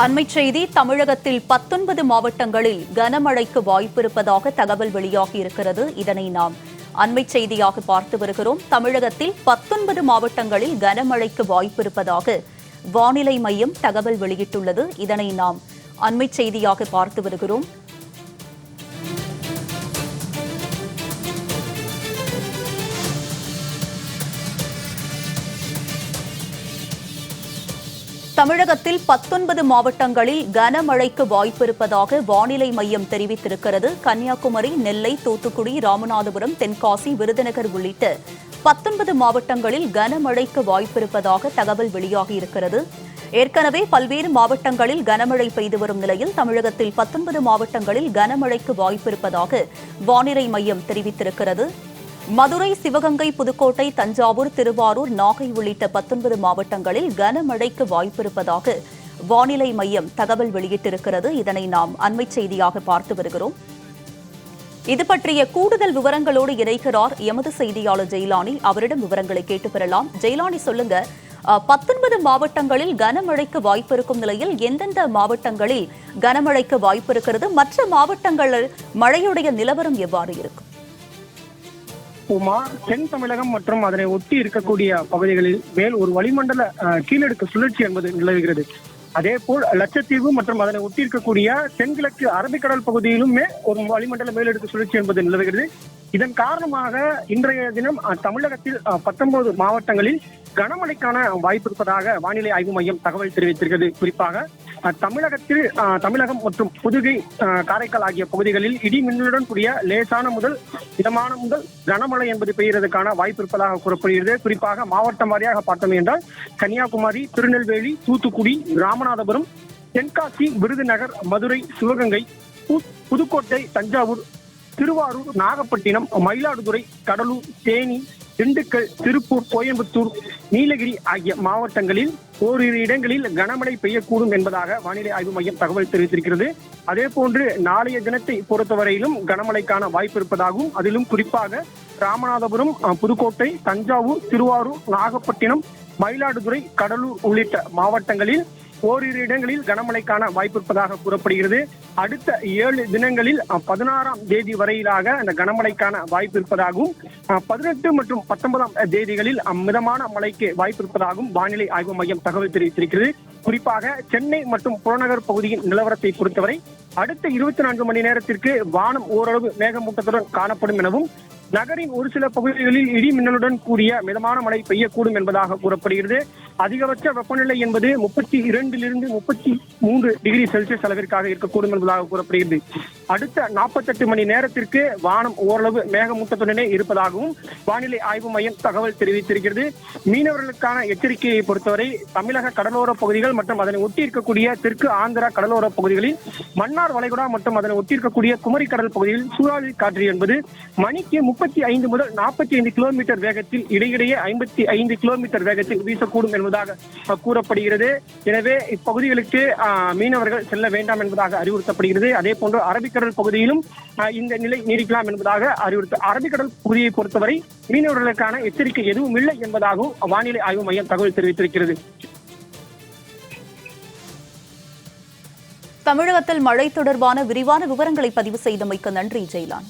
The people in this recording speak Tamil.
அண்மைச் செய்தி. தமிழகத்தில் 19 மாவட்டங்களில் கனமழைக்கு வாய்ப்பிருப்பதாக தகவல் வெளியாகியிருக்கிறது. இதனை நாம் அண்மைச் செய்தியாக பார்த்து வருகிறோம். தமிழகத்தில் 19 மாவட்டங்களில் கனமழைக்கு வாய்ப்பிருப்பதாக வானிலை மையம் தகவல் வெளியிட்டுள்ளது. இதனை நாம் அண்மைச் செய்தியாக பார்த்து வருகிறோம். தமிழகத்தில் 19 மாவட்டங்களில் கனமழைக்கு வாய்ப்பிருப்பதாக வானிலை மையம் தெரிவித்திருக்கிறது. கன்னியாகுமரி, நெல்லை, தூத்துக்குடி, ராமநாதபுரம், தென்காசி, விருதுநகர் உள்ளிட்ட 19 மாவட்டங்களில் கனமழைக்கு வாய்ப்பிருப்பதாக தகவல் வெளியாகியிருக்கிறது. ஏற்கனவே பல்வேறு மாவட்டங்களில் கனமழை பெய்து வரும் நிலையில் தமிழகத்தில் 19 மாவட்டங்களில் கனமழைக்கு வாய்ப்பிருப்பதாக வானிலை மையம் தெரிவித்திருக்கிறது. மதுரை, சிவகங்கை, புதுக்கோட்டை, தஞ்சாவூர், திருவாரூர், நாகை உள்ளிட்ட 19 மாவட்டங்களில் கனமழைக்கு வாய்ப்பிருப்பதாக வானிலை மையம் தகவல் வெளியிட்டிருக்கிறது. இதனை நாம் அண்மைச் செய்தியாக பார்த்து வருகிறோம். இது பற்றிய கூடுதல் விவரங்களோடு இணைக்கிறார் எமது செய்தியாளர் ஜெயலானி. அவரிடம் விவரங்களை கேட்டு பெறலாம். ஜெயலானி, சொல்லுங்க, 19 மாவட்டங்களில் கனமழைக்கு வாய்ப்பு இருக்கும் நிலையில் எந்தெந்த மாவட்டங்களில் கனமழைக்கு வாய்ப்பு இருக்கிறது? மற்ற மாவட்டங்களில் மழையுடைய நிலவரம் எவ்வாறு இருக்கும்? உமா, தென் தமிழகம் மற்றும் அதனை ஒட்டி இருக்கக்கூடிய பகுதிகளில் மேல் ஒரு வளிமண்டல கீழடுக்கு சுழற்சி என்பது நிலவுகிறது. அதேபோல் லட்சத்தீவு மற்றும் அதனை ஒட்டி இருக்கக்கூடிய தென்கிழக்கு அரபிக்கடல் பகுதியிலுமே ஒரு வளிமண்டல மேலடுக்கு சுழற்சி என்பது நிலவுகிறது. இதன் காரணமாக இன்றைய தினம் தமிழகத்தில் 19 மாவட்டங்களில் கனமழைக்கான வாய்ப்பு இருப்பதாக வானிலை ஆய்வு மையம் தகவல் தெரிவித்திருக்கிறது. குறிப்பாக தமிழகம் மற்றும் புதுகை, காரைக்கால் ஆகிய பகுதிகளில் இடி மின்னலுடன் கூடிய லேசான முதல் மிதமான முதல் கனமழை என்பது பெய்வதற்கான வாய்ப்பு இருப்பதாக கூறப்படுகிறது. குறிப்பாக மாவட்டம் வாரியாக பார்த்தோம் என்றால் கன்னியாகுமரி, திருநெல்வேலி, தூத்துக்குடி, ராமநாதபுரம், தென்காசி, விருதுநகர், மதுரை, சிவகங்கை, புதுக்கோட்டை, தஞ்சாவூர், திருவாரூர், நாகப்பட்டினம், மயிலாடுதுறை, கடலூர், தேனி, திண்டுக்கல், திருப்பூர், கோயம்புத்தூர், நீலகிரி ஆகிய மாவட்டங்களில் ஓரிரு இடங்களில் கனமழை பெய்யக்கூடும் என்பதாக வானிலை ஆய்வு மையம் தகவல் தெரிவித்திருக்கிறது. அதே போன்று நாளைய தினத்தை பொறுத்தவரையிலும் கனமழைக்கான வாய்ப்பு இருப்பதாகவும், அதிலும் குறிப்பாக ராமநாதபுரம், புதுக்கோட்டை, தஞ்சாவூர், திருவாரூர், நாகப்பட்டினம், மயிலாடுதுறை, கடலூர் உள்ளிட்ட மாவட்டங்களில் ஓரிரு இடங்களில் கனமழைக்கான வாய்ப்பு இருப்பதாக கூறப்படுகிறது. அடுத்த 7 தினங்களில் 16ஆம் தேதி வரையிலாக அந்த கனமழைக்கான வாய்ப்பு இருப்பதாகவும், 18 மற்றும் 19ஆம் தேதிகளில் மிதமான மழைக்கு வாய்ப்பு இருப்பதாகவும் வானிலை ஆய்வு மையம் தகவல் தெரிவித்திருக்கிறது. குறிப்பாக சென்னை மற்றும் புறநகர் பகுதியின் நிலவரத்தை பொறுத்தவரை அடுத்த 24 மணி நேரத்திற்கு வானம் ஓரளவு மேகமூட்டத்துடன் காணப்படும் எனவும், நகரின் ஒரு சில பகுதிகளில் இடி மின்னலுடன் கூடிய மிதமான மழை பெய்யக்கூடும் என்பதாக கூறப்படுகிறது. அதிகபட்ச வெப்பநிலை என்பது 32 to 33 டிகிரி செல்சியஸ் அளவிற்காக இருக்கக்கூடும் என்பதாக கூறப்படுகிறது. அடுத்த 48 மணி நேரத்திற்கு வானம் ஓரளவு மேகமூட்டத்துடனே இருப்பதாகவும் வானிலை ஆய்வு மையம் தகவல் தெரிவித்திருக்கிறது. மீனவர்களுக்கான எச்சரிக்கையை பொறுத்தவரை தமிழக கடலோர பகுதிகள் மற்றும் அதனை ஒட்டி இருக்கக்கூடிய தெற்கு ஆந்திரா கடலோர பகுதிகளில், மன்னார் வளைகுடா மற்றும் அதனை ஒட்டி இருக்கக்கூடிய குமரி கடல் பகுதியில் சூறாவளி காற்று என்பது மணிக்கு 35 முதல் 45 கிலோமீட்டர் வேகத்தில், இடையிடையே 55 கிலோமீட்டர் வேகத்தில் வீசக்கூடும் என்பதாக கூறப்படுகிறது. எனவே இப்பகுதிகளுக்கு மீனவர்கள் செல்ல வேண்டாம் என்பதாக அறிவுறுத்தப்படுகிறது. அதே போன்று அரபிக்கடல் பகுதியிலும் இந்த நிலை நீடிக்கலாம் என்பதாக அரபிக்கடல் பகுதியை பொறுத்தவரை மீனவர்களுக்கான எச்சரிக்கை எதுவும் இல்லை என்பதாகவும் வானிலை ஆய்வு மையம் தகவல் தெரிவித்திருக்கிறது. தமிழகத்தில் மழை தொடர்பான விரிவான விவரங்களை பதிவு செய்தமைக்கு நன்றி ஜெயலான்.